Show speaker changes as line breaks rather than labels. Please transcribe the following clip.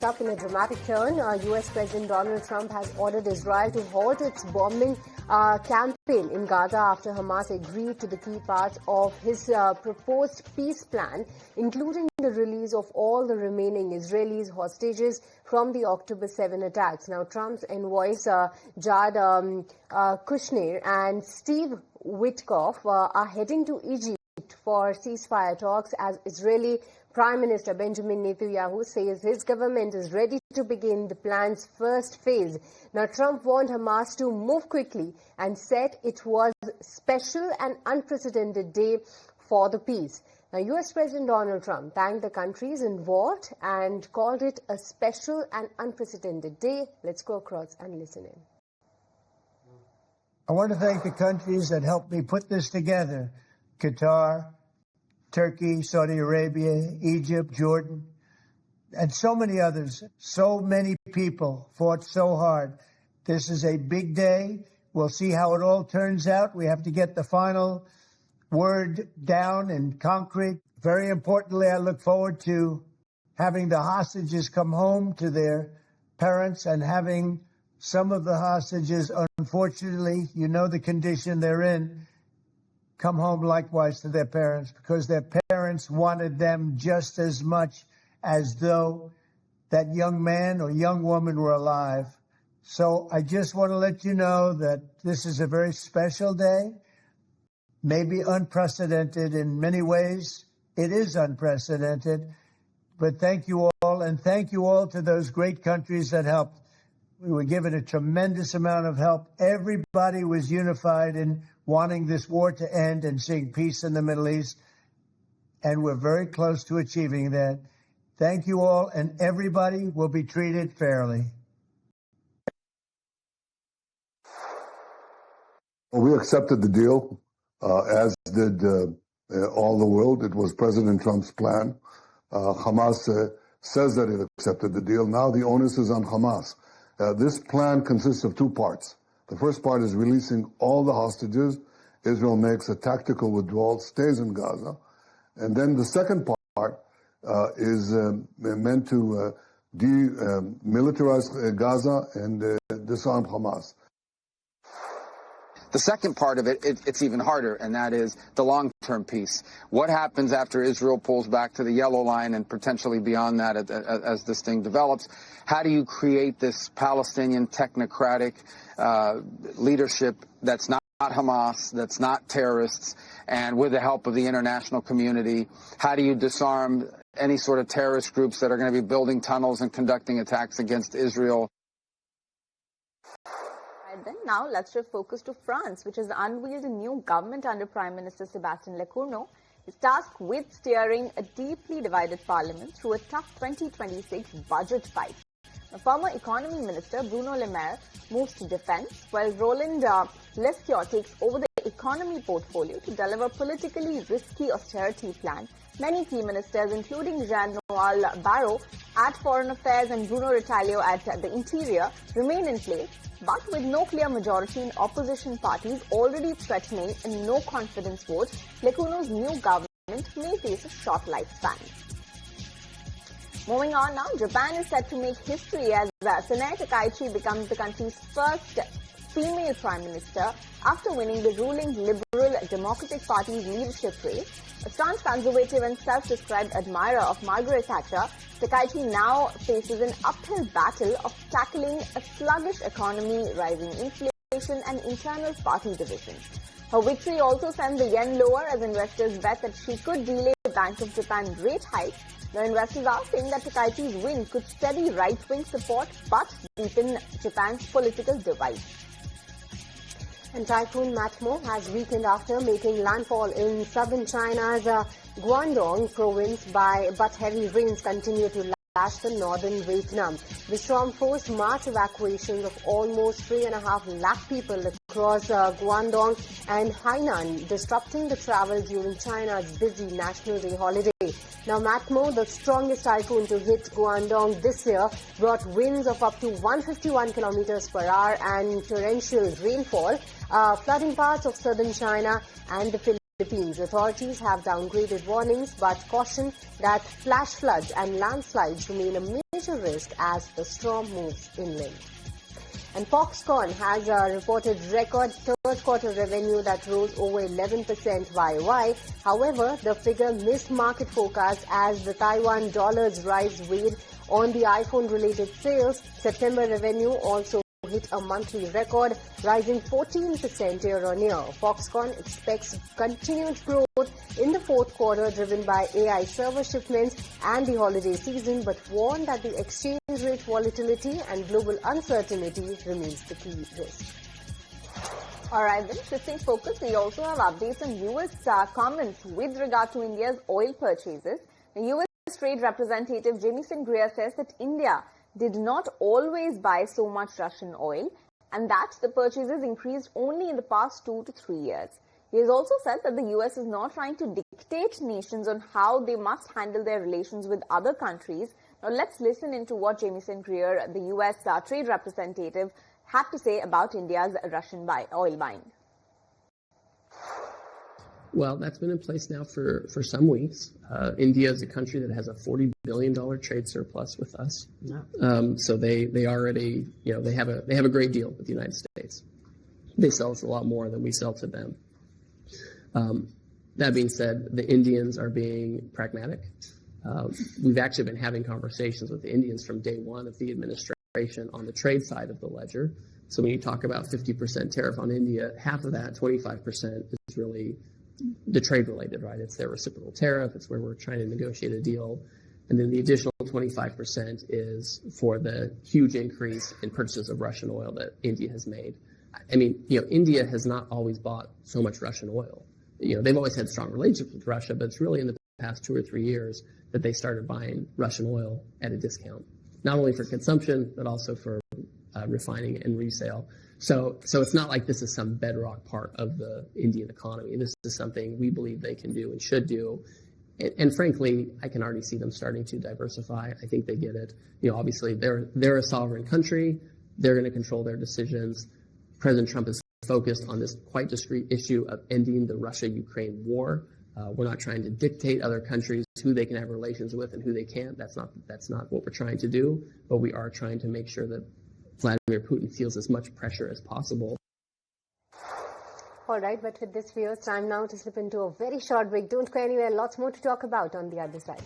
Up in a dramatic turn, U.S. President Donald Trump has ordered Israel to halt its bombing campaign in Gaza after Hamas agreed to the key parts of his proposed peace plan, including the release of all the remaining Israeli hostages from the October 7 attacks. Now, Trump's envoys, Kushner and Steve Witkoff, are heading to Egypt for ceasefire talks as Israeli Prime Minister Benjamin Netanyahu says his government is ready to begin the plan's first phase. Now, Trump warned Hamas to move quickly and said it was a special and unprecedented day for the peace. Now, U.S. President Donald Trump thanked the countries involved and called it a special and unprecedented day. Let's go across and listen in.
I want to thank the countries that helped me put this together. Qatar, Turkey, Saudi Arabia, Egypt, Jordan, and so many others. So many people fought so hard. This is a big day. We'll see how it all turns out. We have to get the final word down in concrete. Very importantly, I look forward to having the hostages come home to their parents and having some of the hostages, unfortunately, you know the condition they're in, come home likewise to their parents, because their parents wanted them just as much as though that young man or young woman were alive. So I just want to let you know that this is a very special day, maybe unprecedented in many ways. It is unprecedented, but thank you all, and thank you all to those great countries that helped. We were given a tremendous amount of help. Everybody was unified in wanting this war to end and seeing peace in the Middle East. And we're very close to achieving that. Thank you all, and everybody will be treated fairly.
Well, we accepted the deal, as did all the world. It was President Trump's plan. Hamas says that it accepted the deal. Now the onus is on Hamas. This plan consists of two parts. The first part is releasing all the hostages. Israel makes a tactical withdrawal, stays in Gaza. And then the second part is meant to demilitarize Gaza and disarm Hamas.
The second part of it's even harder, and that is the long-term peace. What happens after Israel pulls back to the yellow line and potentially beyond that as this thing develops? How do you create this Palestinian technocratic leadership that's not Hamas, that's not terrorists, and with the help of the international community? How do you disarm any sort of terrorist groups that are going to be building tunnels and conducting attacks against Israel?
Then now let's shift focus to France, which has unveiled a new government under Prime Minister Sébastien Lecornu. Is tasked with steering a deeply divided parliament through a tough 2026 budget fight. The former economy minister Bruno Le Maire moves to defense, while Roland Lescure takes over the economy portfolio to deliver politically risky austerity plan. Many key ministers, including Jean-Noël Barrot at Foreign Affairs and Bruno Retailleau at the Interior, remain in place, but with no clear majority in opposition parties already threatening a no-confidence vote, Lecornu's new government may face a short lifespan. Moving on now, Japan is set to make history as Sanae Takaichi becomes the country's first female prime minister after winning the ruling Liberal Democratic Party's leadership race. A staunch conservative and self-described admirer of Margaret Thatcher, Takaichi now faces an uphill battle of tackling a sluggish economy, rising inflation and internal party divisions. Her victory also sent the yen lower as investors bet that she could delay the Bank of Japan rate hike. The investors are saying that Takaichi's win could steady right-wing support but deepen Japan's political divide.
And Typhoon Matmo has weakened after making landfall in southern China's Guangdong province, but heavy rains continue to lash the northern Vietnam. The storm forced mass evacuations of almost 3.5 lakh people across Guangdong and Hainan, disrupting the travel during China's busy National Day holiday. Now, Matmo, the strongest typhoon to hit Guangdong this year, brought winds of up to 151 kilometers per hour and torrential rainfall, flooding parts of southern China and the Philippines. Authorities have downgraded warnings but caution that flash floods and landslides remain a major risk as the storm moves inland. And Foxconn has reported record third-quarter revenue that rose over 11% YOY. However, the figure missed market forecasts as the Taiwan dollar's rise weighed on the iPhone-related sales. September revenue also hit a monthly record, rising 14% year-on-year. Foxconn expects continued growth in the fourth quarter driven by AI server shipments and the holiday season, but warned that the exchange rate volatility and global uncertainty remains the key risk.
All right, then, shifting focus, we also have updates on U.S. comments with regard to India's oil purchases. The U.S. Trade Representative Jamieson Greer says that India did not always buy so much Russian oil and that the purchases increased only in the past 2 to 3 years. He has also said that the U.S. is not trying to dictate nations on how they must handle their relations with other countries. Now, let's listen into what Jamieson Greer, the U.S. Trade Representative, had to say about India's Russian oil buying.
Well, that's been in place now for some weeks. India is a country that has a $40 billion trade surplus with us. So they already, they have a great deal with the United States. They sell us a lot more than we sell to them. That being said, the Indians are being pragmatic. We've actually been having conversations with the Indians from day one of the administration on the trade side of the ledger. So when you talk about 50% tariff on India, half of that, 25%, is really the trade related, right? It's their reciprocal tariff. It's where we're trying to negotiate a deal. And then the additional 25% is for the huge increase in purchases of Russian oil that India has made. I mean, India has not always bought so much Russian oil. They've always had strong relationships with Russia, but it's really in the past 2 or 3 years that they started buying Russian oil at a discount, not only for consumption, but also for refining and resale. So it's not like this is some bedrock part of the Indian economy. This is something we believe they can do and should do. And frankly, I can already see them starting to diversify. I think they get it. Obviously, they're a sovereign country. They're going to control their decisions. President Trump is focused on this quite discrete issue of ending the Russia-Ukraine war. We're not trying to dictate other countries who they can have relations with and who they can't. That's not what we're trying to do. But we are trying to make sure that Vladimir Putin feels as much pressure as possible.
All right, but with this view, it's time now to slip into a very short break. Don't go anywhere. Lots more to talk about on the other side.